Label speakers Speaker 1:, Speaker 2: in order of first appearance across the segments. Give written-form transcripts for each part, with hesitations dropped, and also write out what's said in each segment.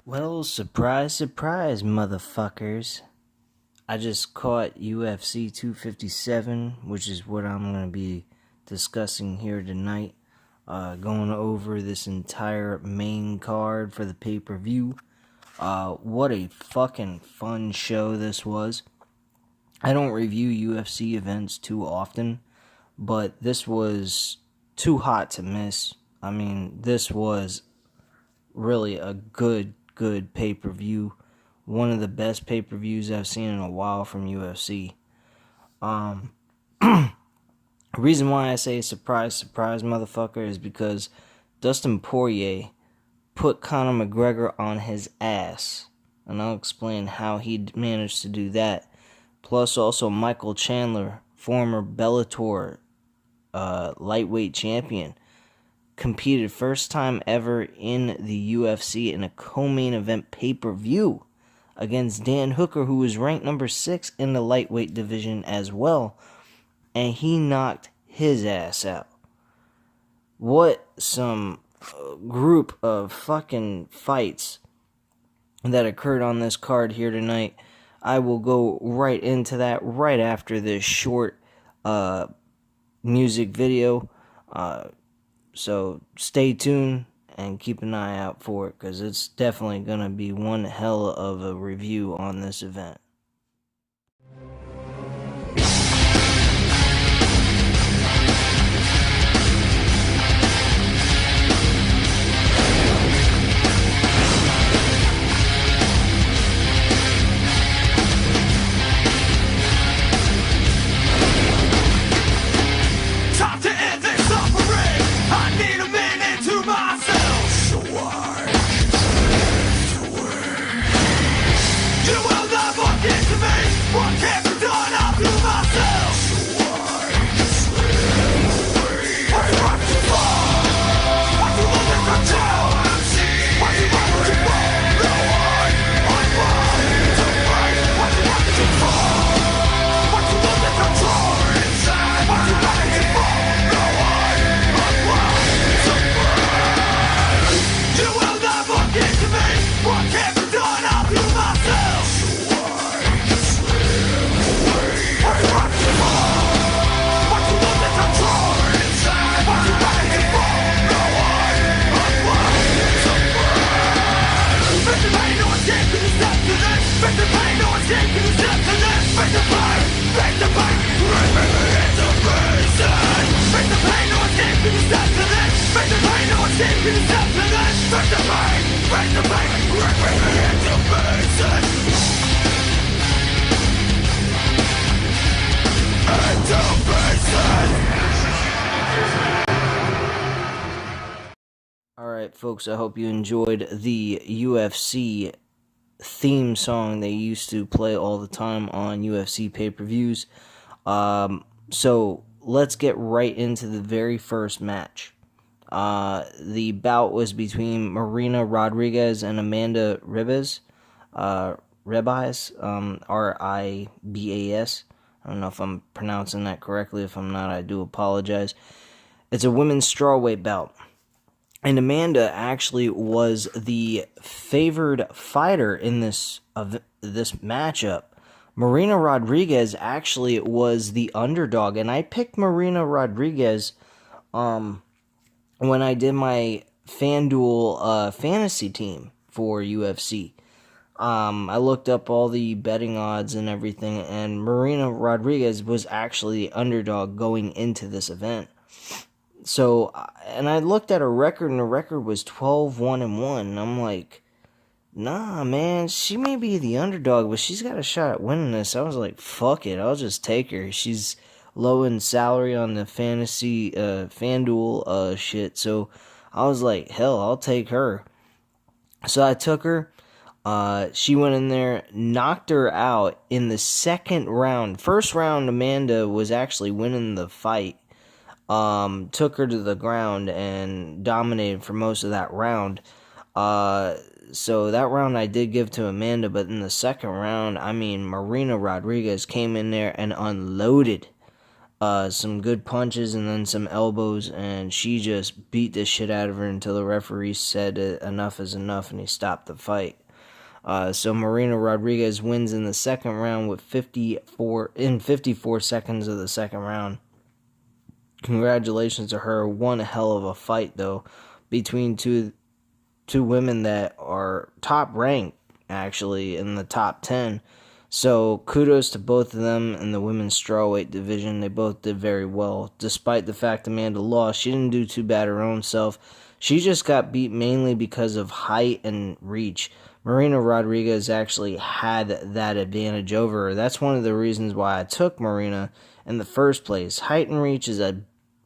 Speaker 1: Well, surprise, surprise, motherfuckers. I just caught UFC 257, which is what I'm going to be discussing here tonight. Going over this entire main card for the pay-per-view. What a fucking fun show this was. I don't review UFC events too often, but this was too hot to miss. I mean, this was really a good pay-per-view. One of the best pay-per-views I've seen in a while from UFC. Reason why I say surprise, surprise, motherfucker, is because Dustin Poirier put Conor McGregor on his ass. And I'll explain how he managed to do that. Plus also Michael Chandler, former Bellator lightweight champion, competed first time ever in the UFC in a co-main event pay-per-view against Dan Hooker, who was ranked number 6 in the lightweight division as well, and he knocked his ass out. What some group of fucking fights that occurred on this card here tonight. I will go right into that right after this short music video. So stay tuned and keep an eye out for it, because it's definitely going to be one hell of a review on this event. Alright, folks, I hope you enjoyed the UFC theme song they used to play all the time on UFC pay-per-views. So let's get right into the very first match. The bout was between Marina Rodriguez and Amanda Ribas. Ribas, Ribas. I don't know if I'm pronouncing that correctly. If I'm not, I do apologize. It's a women's strawweight bout. And Amanda actually was the favored fighter in this matchup. Marina Rodriguez actually was the underdog, and I picked Marina Rodriguez when I did my FanDuel fantasy team for UFC. I looked up all the betting odds and everything, and Marina Rodriguez was actually the underdog going into this event. So, and I looked at her record, and her record was 12-1-1, and I'm like, nah, man, she may be the underdog, but she's got a shot at winning this. I was like, fuck it, I'll just take her. She's low in salary on the fantasy, FanDuel, shit, so I was like, hell, I'll take her. So I took her. She went in there, knocked her out in the second round. First round, Amanda was actually winning the fight. Took her to the ground and dominated for most of that round. So that round I did give to Amanda, but in the second round, I mean, Marina Rodriguez came in there and unloaded some good punches and then some elbows, and she just beat the shit out of her until the referee said enough is enough, and he stopped the fight. So Marina Rodriguez wins in the second round with 54 seconds of the second round. Congratulations to her. One hell of a fight, though, between two women that are top ranked, actually, in the top 10. So kudos to both of them in the women's strawweight division. They both did very well. Despite the fact Amanda lost, she didn't do too bad her own self. She just got beat mainly because of height and reach. Marina Rodriguez actually had that advantage over her. That's one of the reasons why I took Marina in the first place. Height and reach is a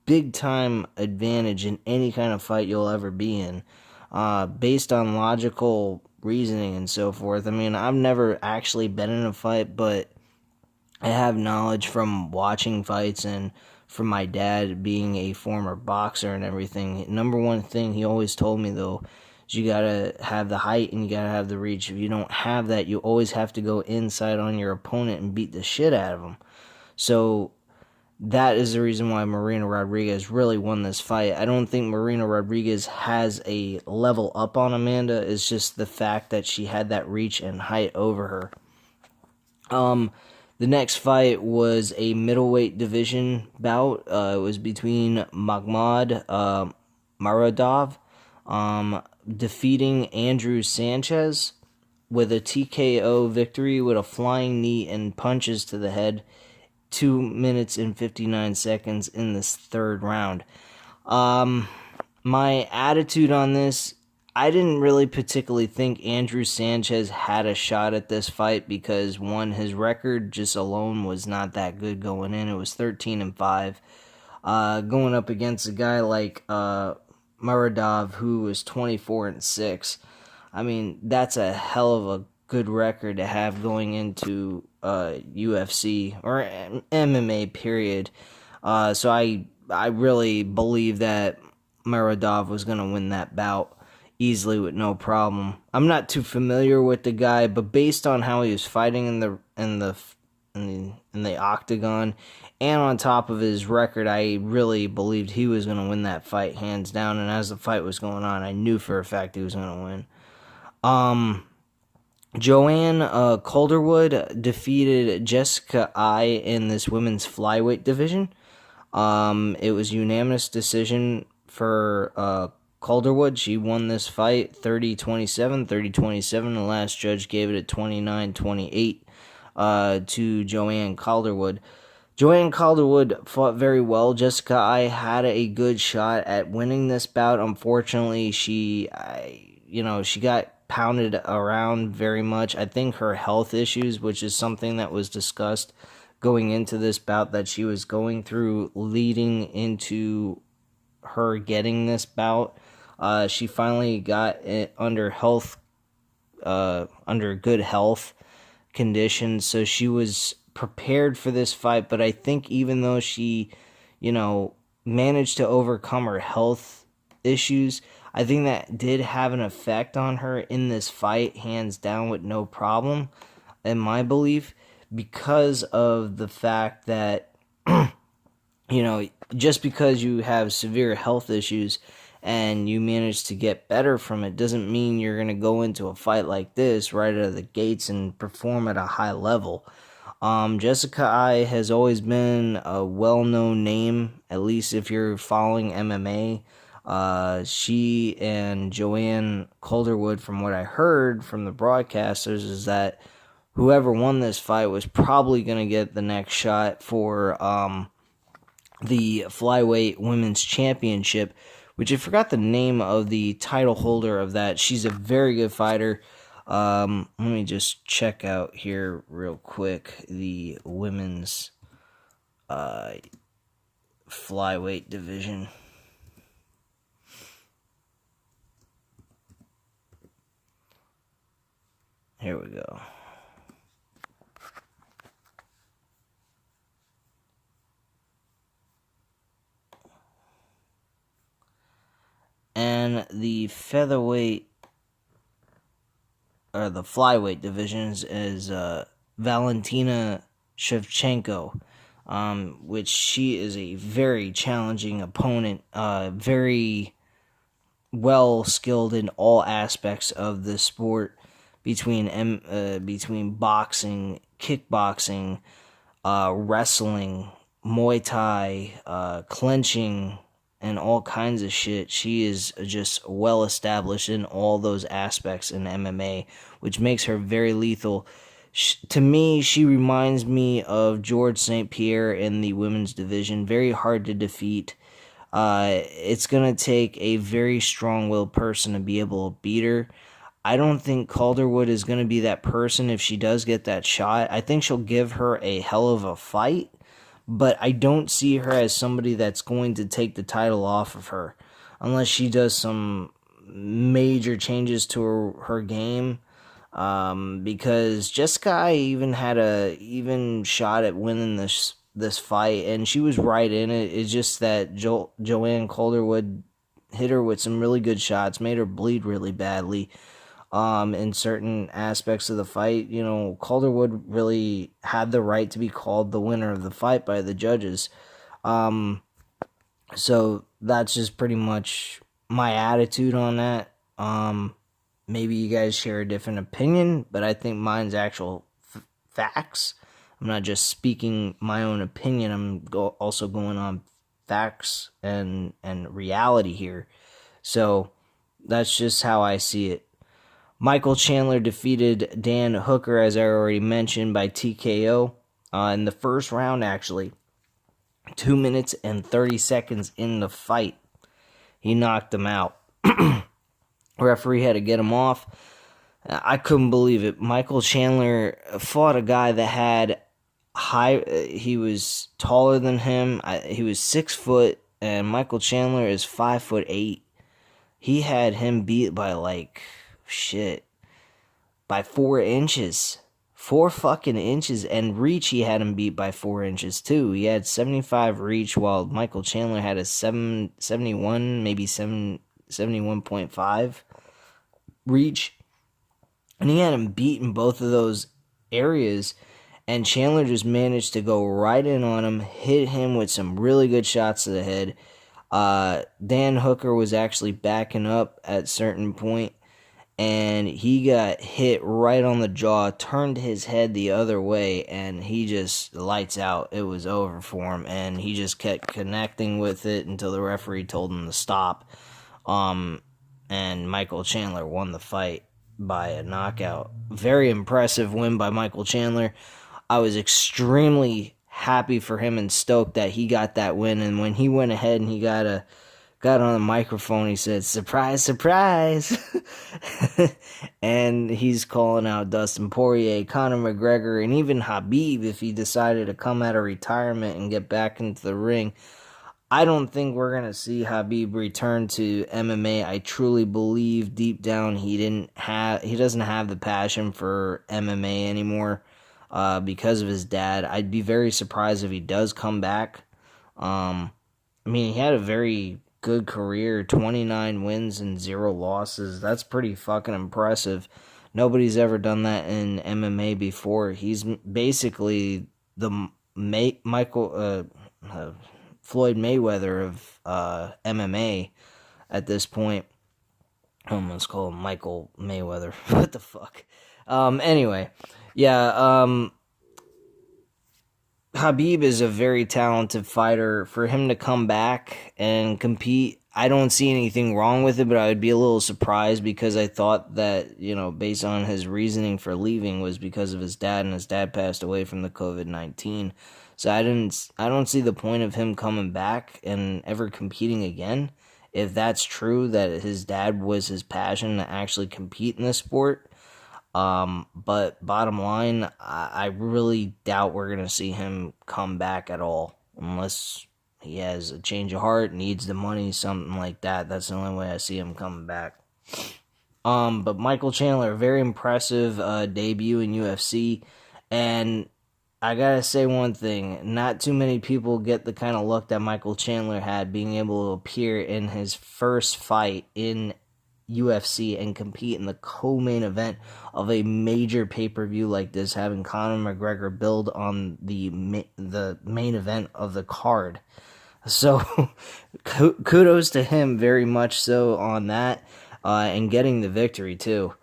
Speaker 1: big-time advantage in any kind of fight you'll ever be in, based on logical reasoning and so forth. I mean, I've never actually been in a fight, but I have knowledge from watching fights and from my dad being a former boxer and everything. Number one thing he always told me, though, is you gotta have the height and you gotta have the reach. If you don't have that, you always have to go inside on your opponent and beat the shit out of them. So that is the reason why Marina Rodriguez really won this fight. I don't think Marina Rodriguez has a level up on Amanda. It's just the fact that she had that reach and height over her. The next fight was a middleweight division bout. It was between Makhmud Muradov defeating Andrew Sanchez with a TKO victory with a flying knee and punches to the head. 2 minutes and 59 seconds in this third round. My attitude on this, I didn't really particularly think Andrew Sanchez had a shot at this fight because, one, his record just alone was not that good going in. It was 13-5. Going up against a guy like Muradov, who was 24-6. I mean, that's a hell of a good record to have going into UFC or MMA period. So I really believe that Muradov was going to win that bout easily with no problem. I'm not too familiar with the guy, but based on how he was fighting in the octagon and on top of his record, I really believed he was going to win that fight hands down. And as the fight was going on, I knew for a fact he was going to win. Joanne Calderwood defeated Jessica Ai in this women's flyweight division. It was unanimous decision for Calderwood. She won this fight 30-27, 30-27. The last judge gave it a 29-28 to Joanne Calderwood. Joanne Calderwood fought very well. Jessica Ai had a good shot at winning this bout. Unfortunately, she got pounded around very much. I think her health issues, which is something that was discussed going into this bout that she was going through leading into her getting this bout, she finally got it under good health conditions, so she was prepared for this fight. But I think even though she, managed to overcome her health issues, I think that did have an effect on her in this fight, hands down, with no problem, in my belief, because of the fact that, just because you have severe health issues and you manage to get better from it doesn't mean you're going to go into a fight like this right out of the gates and perform at a high level. Jessica Ai has always been a well-known name, at least if you're following MMA. She and Joanne Calderwood, from what I heard from the broadcasters, is that whoever won this fight was probably going to get the next shot for the flyweight women's championship, which I forgot the name of the title holder of that. She's a very good fighter. Let me just check out here real quick the women's flyweight division. Here we go. And the featherweight, or the flyweight divisions, is Valentina Shevchenko. which she is a very challenging opponent, very well skilled in all aspects of the sport between boxing, kickboxing, wrestling, Muay Thai, clinching, and all kinds of shit. She is just well established in all those aspects in MMA, which makes her very lethal. To me, she reminds me of George St. Pierre in the women's division. Very hard to defeat. It's going to take a very strong-willed person to be able to beat her. I don't think Calderwood is going to be that person if she does get that shot. I think she'll give her a hell of a fight, but I don't see her as somebody that's going to take the title off of her unless she does some major changes to her game. Because Jessica even had a even shot at winning this fight, and she was right in it. It's just that Joanne Calderwood hit her with some really good shots, made her bleed really badly. In certain aspects of the fight, Calderwood really had the right to be called the winner of the fight by the judges. So that's just pretty much my attitude on that. Maybe you guys share a different opinion, but I think mine's actual facts. I'm not just speaking my own opinion. I'm also going on facts and reality here. So that's just how I see it. Michael Chandler defeated Dan Hooker, as I already mentioned, by TKO in the first round, actually. 2 minutes and 30 seconds in the fight. He knocked him out. Referee had to get him off. I couldn't believe it. Michael Chandler fought a guy that had he was taller than him. He was 6 foot, and Michael Chandler is 5'8". He had him beat by by 4 inches. 4 fucking inches. And reach, he had him beat by 4 inches too. He had 75 reach, while Michael Chandler had a 71, maybe 71.5 reach. And he had him beat in both of those areas. And Chandler just managed to go right in on him, hit him with some really good shots to the head. Dan Hooker was actually backing up at a certain point, and he got hit right on the jaw, turned his head the other way, and he just lights out. It was over for him, and he just kept connecting with it until the referee told him to stop. And Michael Chandler won the fight by a knockout. Very impressive win by Michael Chandler. I was extremely happy for him and stoked that he got that win, and when he went ahead and he got on the microphone, he said, "Surprise, surprise." And he's calling out Dustin Poirier, Conor McGregor, and even Khabib if he decided to come out of retirement and get back into the ring. I don't think we're going to see Khabib return to MMA. I truly believe deep down he doesn't have the passion for MMA anymore because of his dad. I'd be very surprised if he does come back. He had a very good career, 29 wins and 0 losses. That's pretty fucking impressive. Nobody's ever done that in MMA before. He's basically the Floyd Mayweather of MMA at this point. I almost call him Michael Mayweather. What the fuck? Anyway, yeah, Khabib is a very talented fighter. For him to come back and compete, I don't see anything wrong with it, but I would be a little surprised because I thought that, based on his reasoning for leaving was because of his dad, and his dad passed away from the COVID-19. So I don't see the point of him coming back and ever competing again. If that's true, that his dad was his passion to actually compete in this sport. But bottom line, I really doubt we're going to see him come back at all. Unless he has a change of heart, needs the money, something like that. That's the only way I see him coming back. But Michael Chandler, very impressive debut in UFC. And I gotta say one thing, not too many people get the kind of luck that Michael Chandler had, being able to appear in his first fight in UFC and compete in the co-main event of a major pay-per-view like this, having Conor McGregor build on the main event of the card. So kudos to him very much so on that, and getting the victory too.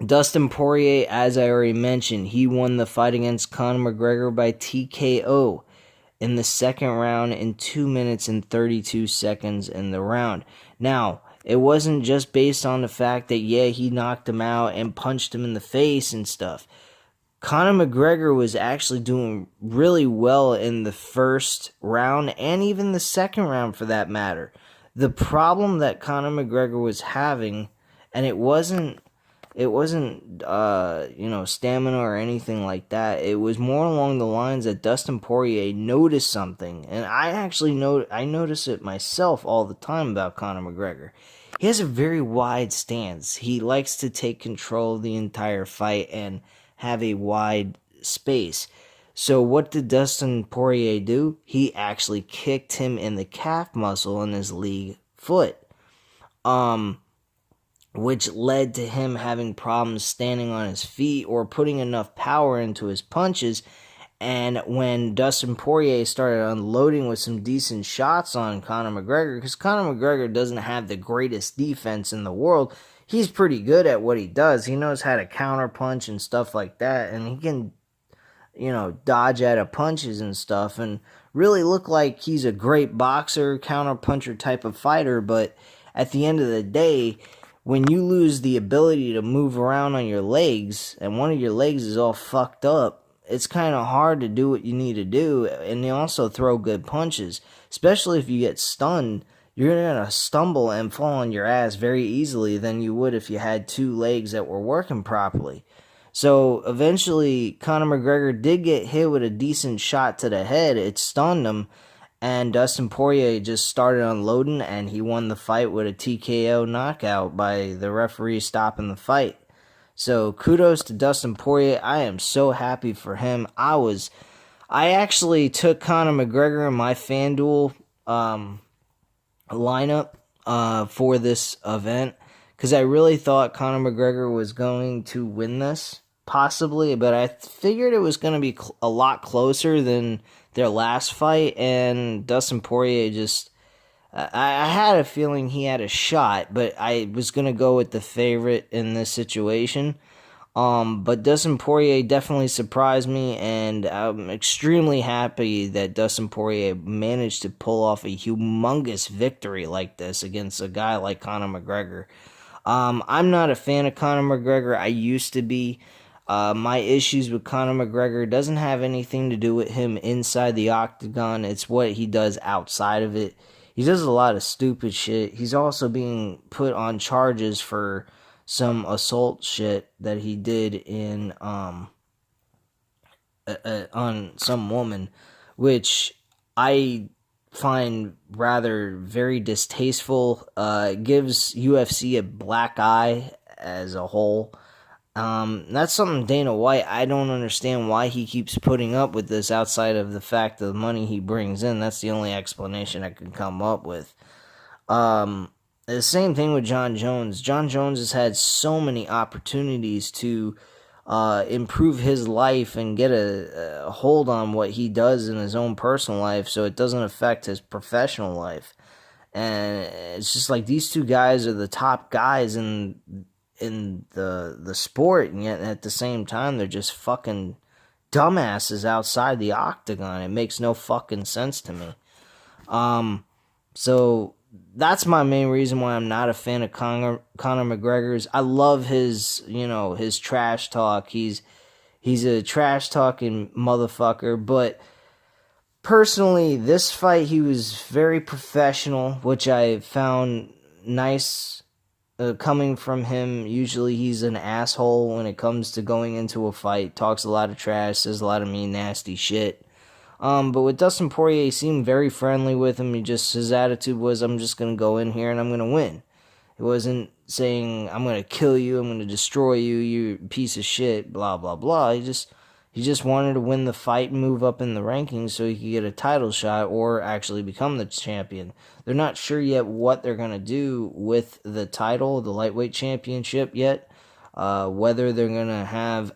Speaker 1: Dustin Poirier, as I already mentioned, he won the fight against Conor McGregor by TKO in the second round in 2 minutes and 32 seconds in the round. Now, it wasn't just based on the fact that, yeah, he knocked him out and punched him in the face and stuff. Conor McGregor was actually doing really well in the first round and even the second round for that matter. The problem that Conor McGregor was having, and it wasn't stamina or anything like that. It was more along the lines that Dustin Poirier noticed something, and I notice it myself all the time about Conor McGregor. He has a very wide stance. He likes to take control of the entire fight and have a wide space. So what did Dustin Poirier do? He actually kicked him in the calf muscle in his league foot. Which led to him having problems standing on his feet or putting enough power into his punches. And when Dustin Poirier started unloading with some decent shots on Conor McGregor, because Conor McGregor doesn't have the greatest defense in the world, he's pretty good at what he does. He knows how to counter punch and stuff like that, and he can, dodge out of punches and stuff, and really look like he's a great boxer, counter puncher type of fighter. But at the end of the day, when you lose the ability to move around on your legs, and one of your legs is all fucked up, it's kind of hard to do what you need to do, and you also throw good punches. Especially if you get stunned, you're going to stumble and fall on your ass very easily than you would if you had two legs that were working properly. So eventually, Conor McGregor did get hit with a decent shot to the head. It stunned him. And Dustin Poirier just started unloading, and he won the fight with a TKO knockout by the referee stopping the fight. So kudos to Dustin Poirier. I am so happy for him. I actually took Conor McGregor in my FanDuel lineup for this event, because I really thought Conor McGregor was going to win this, possibly, but I figured it was going to be a lot closer than their last fight, and Dustin Poirier just, I had a feeling he had a shot, but I was going to go with the favorite in this situation. But Dustin Poirier definitely surprised me, and I'm extremely happy that Dustin Poirier managed to pull off a humongous victory like this against a guy like Conor McGregor. I'm not a fan of Conor McGregor. I used to be. My issues with Conor McGregor doesn't have anything to do with him inside the octagon. It's what he does outside of it. He does a lot of stupid shit. He's also being put on charges for some assault shit that he did in on some woman, which I find rather very distasteful. It gives UFC a black eye as a whole. That's something Dana White, I don't understand why he keeps putting up with this outside of the fact of the money he brings in. That's the only explanation I can come up with. The same thing with Jon Jones. Jon Jones has had so many opportunities to improve his life and get a hold on what he does in his own personal life so it doesn't affect his professional life. And it's just like these two guys are the top guys in the sport, and yet at the same time they're just fucking dumbasses outside the octagon. It makes no fucking sense to me. So that's my main reason why I'm not a fan of Conor McGregor's. I love his, his trash talk. He's a trash talking motherfucker, but personally, this fight he was very professional, which I found nice. Coming from him. Usually he's an asshole when it comes to going into a fight, talks a lot of trash, says a lot of mean, nasty shit. But with Dustin Poirier, he seemed very friendly with him. His attitude was, I'm just going to go in here and I'm going to win. It wasn't saying, I'm going to kill you, I'm going to destroy you, you piece of shit, blah, blah, blah. He just He just wanted to win the fight and move up in the rankings so he could get a title shot or actually become the champion. They're not sure yet what they're going to do with the title, the lightweight championship yet. Whether they're going to have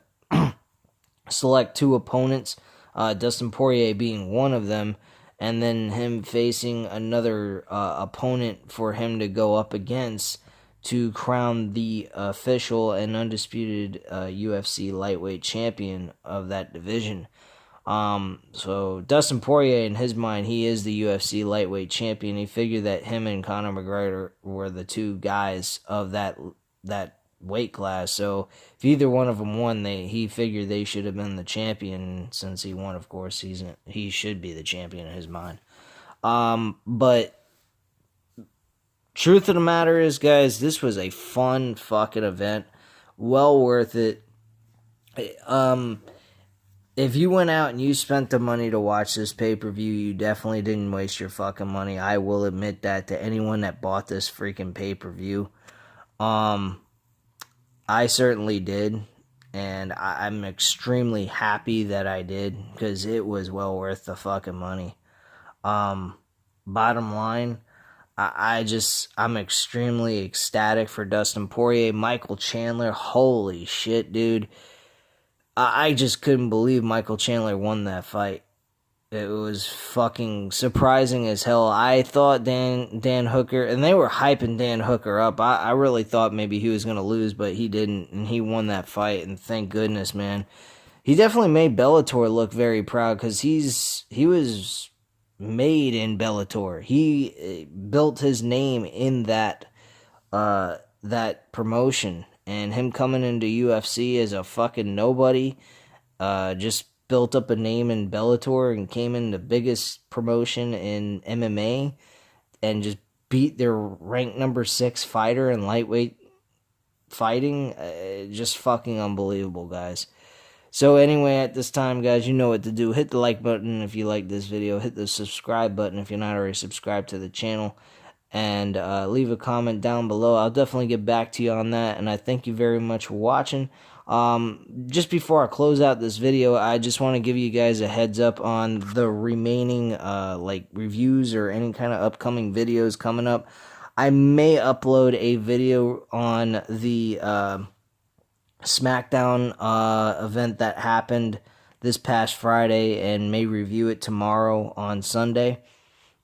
Speaker 1: select 2 opponents, Dustin Poirier being one of them, and then him facing another opponent for him to go up against to crown the official and undisputed UFC lightweight champion of that division. So Dustin Poirier, in his mind, he is the UFC lightweight champion. He figured that him and Conor McGregor were the 2 guys of that weight class. So if either one of them won, he figured they should have been the champion. Since he won, of course, he should be the champion in his mind. But truth of the matter is, guys, this was a fun fucking event. Well worth it. If you went out and you spent the money to watch this pay-per-view, you definitely didn't waste your fucking money. I will admit that to anyone that bought this freaking pay-per-view. I certainly did, and I'm extremely happy that I did, because it was well worth the fucking money. Bottom line, I'm extremely ecstatic for Dustin Poirier. Michael Chandler, holy shit, dude. I just couldn't believe Michael Chandler won that fight. It was fucking surprising as hell. I thought Dan Hooker, and they were hyping Dan Hooker up. I really thought maybe he was going to lose, but he didn't, and he won that fight, and thank goodness, man. He definitely made Bellator look very proud, because he was made in Bellator. He built his name in that promotion, and him coming into UFC as a fucking nobody, just built up a name in Bellator and came in the biggest promotion in MMA and just beat their ranked number 6 fighter in lightweight fighting. Just fucking unbelievable, guys. So anyway, at this time, guys, you know what to do. Hit the like button if you like this video. Hit the subscribe button if you're not already subscribed to the channel. And leave a comment down below. I'll definitely get back to you on that. And I thank you very much for watching. Just before I close out this video, I just want to give you guys a heads up on the remaining like reviews or any kind of upcoming videos coming up. I may upload a video on the SmackDown event that happened this past Friday, and may review it tomorrow on Sunday.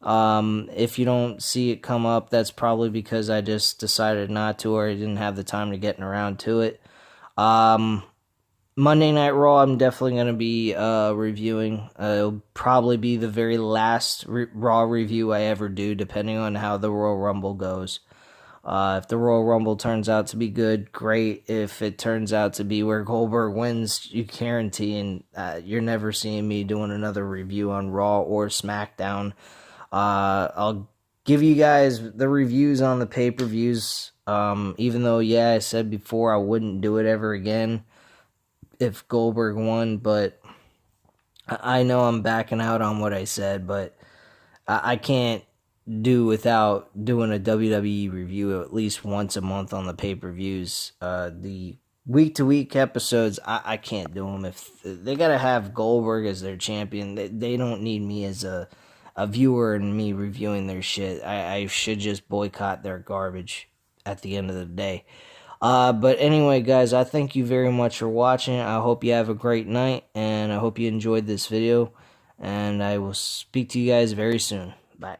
Speaker 1: If you don't see it come up, that's probably because I just decided not to, or I didn't have the time to get around to it. Monday Night Raw, I'm definitely going to be reviewing. It'll probably be the very last Raw review I ever do, depending on how the Royal Rumble goes. If the Royal Rumble turns out to be good, great. If it turns out to be where Goldberg wins, you guarantee, and you're never seeing me doing another review on Raw or SmackDown. I'll give you guys the reviews on the pay-per-views, even though, yeah, I said before I wouldn't do it ever again if Goldberg won, but I know I'm backing out on what I said, but I can't do without doing a WWE review at least once a month on the pay-per-views. The week-to-week episodes, I can't do them. If they gotta have Goldberg as their champion, they don't need me as a viewer and me reviewing their shit. I should just boycott their garbage at the end of the day. But anyway, guys, I thank you very much for watching. I hope you have a great night, and I hope you enjoyed this video, and I will speak to you guys very soon. Bye.